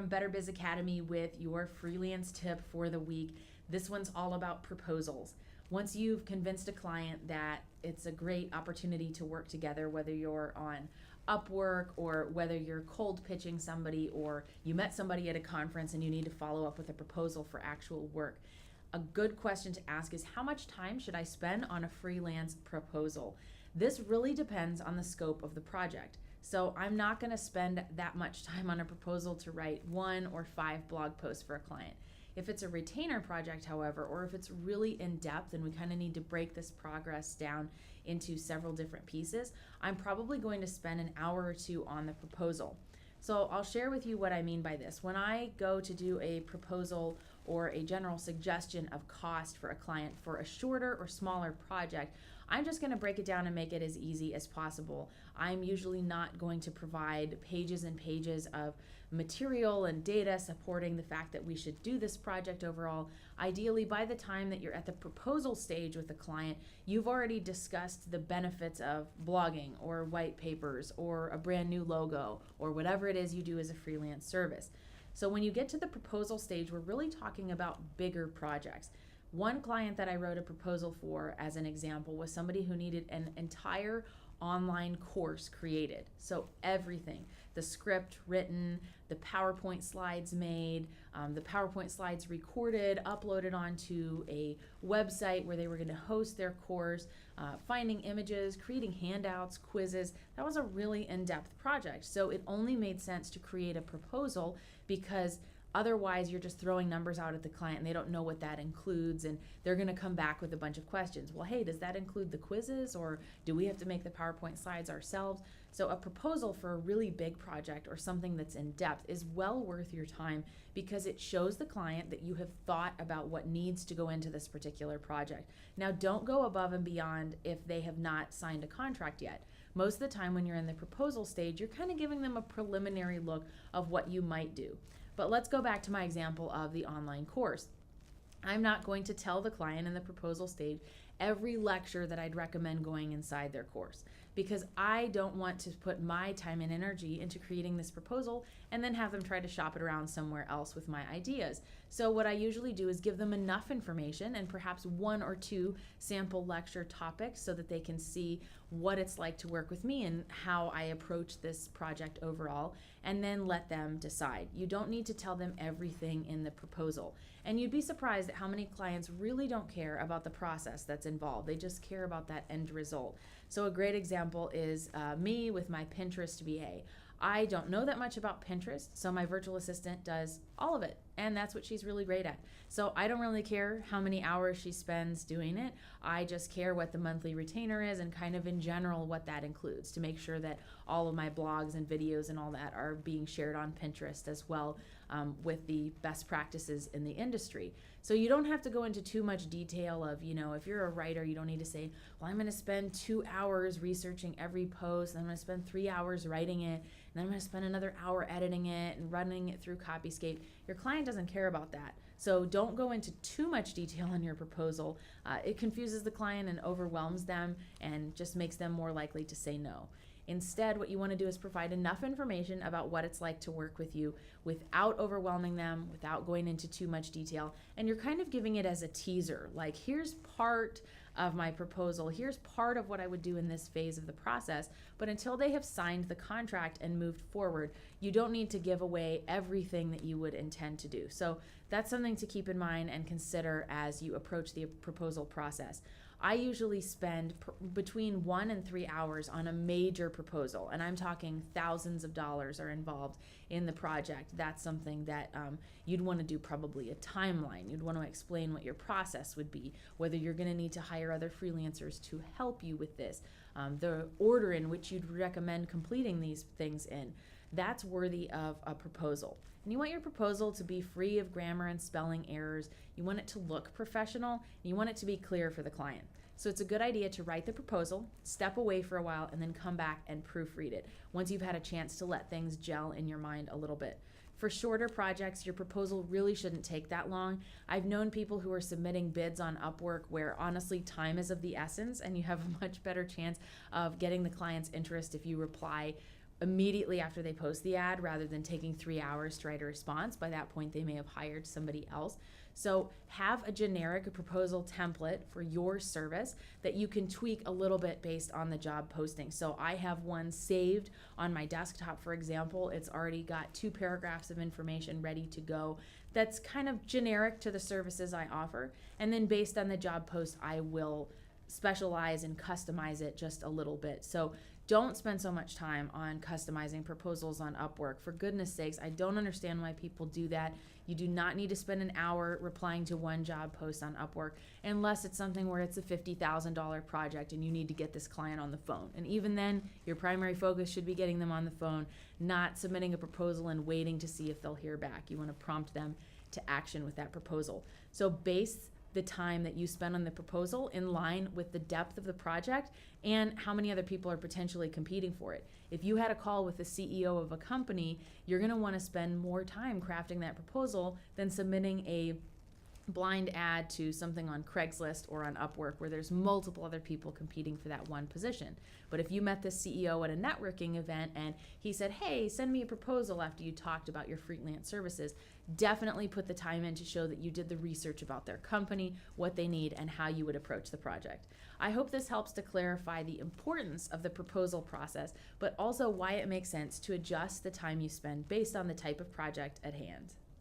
from Better Biz Academy with your freelance tip for the week. This one's all about proposals. Once you've convinced a client that it's a great opportunity to work together, whether you're on Upwork or whether you're cold pitching somebody or you met somebody at a conference and you need to follow up with a proposal for actual work, a good question to ask is, how much time should I spend on a freelance proposal? This really depends on the scope of the project. So I'm not going to spend that much time on a proposal to write 1 or 5 blog posts for a client. If it's a retainer project, however, or if it's really in depth and we kind of need to break this progress down into several different pieces, I'm probably going to spend an hour or 2 on the proposal. So I'll share with you what I mean by this. When I go to do a proposal or a general suggestion of cost for a client for a shorter or smaller project, I'm just going to break it down and make it as easy as possible. I'm usually not going to provide pages and pages of material and data supporting the fact that we should do this project overall. Ideally, by the time that you're at the proposal stage with the client, you've already discussed the benefits of blogging or white papers or a brand new logo or whatever it is you do as a freelance service. So when you get to the proposal stage, we're really talking about bigger projects. One client that I wrote a proposal for, as an example, was somebody who needed an entire online course created. So everything, the script written, the PowerPoint slides made, the PowerPoint slides recorded, uploaded onto a website where they were going to host their course, finding images, creating handouts, quizzes. That was a really in-depth project. So it only made sense to create a proposal because otherwise, you're just throwing numbers out at the client and they don't know what that includes, and they're going to come back with a bunch of questions. Well, hey, does that include the quizzes, or do we have to make the PowerPoint slides ourselves? So a proposal for a really big project or something that's in depth is well worth your time because it shows the client that you have thought about what needs to go into this particular project. Now, don't go above and beyond if they have not signed a contract yet. Most of the time when you're in the proposal stage, you're kind of giving them a preliminary look of what you might do. But let's go back to my example of the online course. I'm not going to tell the client in the proposal stage every lecture that I'd recommend going inside their course because I don't want to put my time and energy into creating this proposal and then have them try to shop it around somewhere else with my ideas. So what I usually do is give them enough information and perhaps 1 or 2 sample lecture topics so that they can see what it's like to work with me and how I approach this project overall, and then let them decide. You don't need to tell them everything in the proposal. And you'd be surprised at how many clients really don't care about the process that's involved. They just care about that end result. So a great example is me with my Pinterest VA. I don't know that much about Pinterest, so my virtual assistant does all of it, and that's what she's really great at. So I don't really care how many hours she spends doing it. I just care what the monthly retainer is and kind of in general what that includes to make sure that all of my blogs and videos and all that are being shared on Pinterest as well, with the best practices in the industry. So you don't have to go into too much detail of, if you're a writer, you don't need to say, well, I'm going to spend 2 hours researching every post, and I'm going to spend 3 hours writing it, and then I'm going to spend another hour editing it and running it through Copyscape. Your client doesn't care about that. So don't go into too much detail in your proposal. It confuses the client and overwhelms them and just makes them more likely to say no. Instead, what you want to do is provide enough information about what it's like to work with you without overwhelming them, without going into too much detail. And you're kind of giving it as a teaser, like, here's part of my proposal, here's part of what I would do in this phase of the process. But until they have signed the contract and moved forward, you don't need to give away everything that you would intend to do. So that's something to keep in mind and consider as you approach the proposal process. I usually spend between 1 and 3 hours on a major proposal, and I'm talking thousands of dollars are involved in the project. That's something that you'd want to do probably a timeline. You'd want to explain what your process would be, whether you're going to need to hire other freelancers to help you with this, the order in which you'd recommend completing these things in. That's worthy of a proposal. And you want your proposal to be free of grammar and spelling errors. You want it to look professional, and you want it to be clear for the client. So it's a good idea to write the proposal, step away for a while, and then come back and proofread it once you've had a chance to let things gel in your mind a little bit. For shorter projects, your proposal really shouldn't take that long. I've known people who are submitting bids on Upwork where honestly time is of the essence, and you have a much better chance of getting the client's interest if you reply immediately after they post the ad rather than taking 3 hours to write a response. By that point, they may have hired somebody else. So have a generic proposal template for your service that you can tweak a little bit based on the job posting. So I have one saved on my desktop, for example. It's already got 2 paragraphs of information ready to go that's kind of generic to the services I offer. And then based on the job post, I will specialize and customize it just a little bit. So don't spend so much time on customizing proposals on Upwork. For goodness sakes, I don't understand why people do that. You do not need to spend an hour replying to one job post on Upwork unless it's something where it's a $50,000 project and you need to get this client on the phone. And even then, your primary focus should be getting them on the phone, not submitting a proposal and waiting to see if they'll hear back. You want to prompt them to action with that proposal. So base the time that you spend on the proposal in line with the depth of the project and how many other people are potentially competing for it. If you had a call with the CEO of a company, you're going to want to spend more time crafting that proposal than submitting a blind ad to something on Craigslist or on Upwork where there's multiple other people competing for that one position. But if you met the CEO at a networking event and he said, hey, send me a proposal after you talked about your freelance services, definitely put the time in to show that you did the research about their company, what they need, and how you would approach the project. I hope this helps to clarify the importance of the proposal process, but also why it makes sense to adjust the time you spend based on the type of project at hand.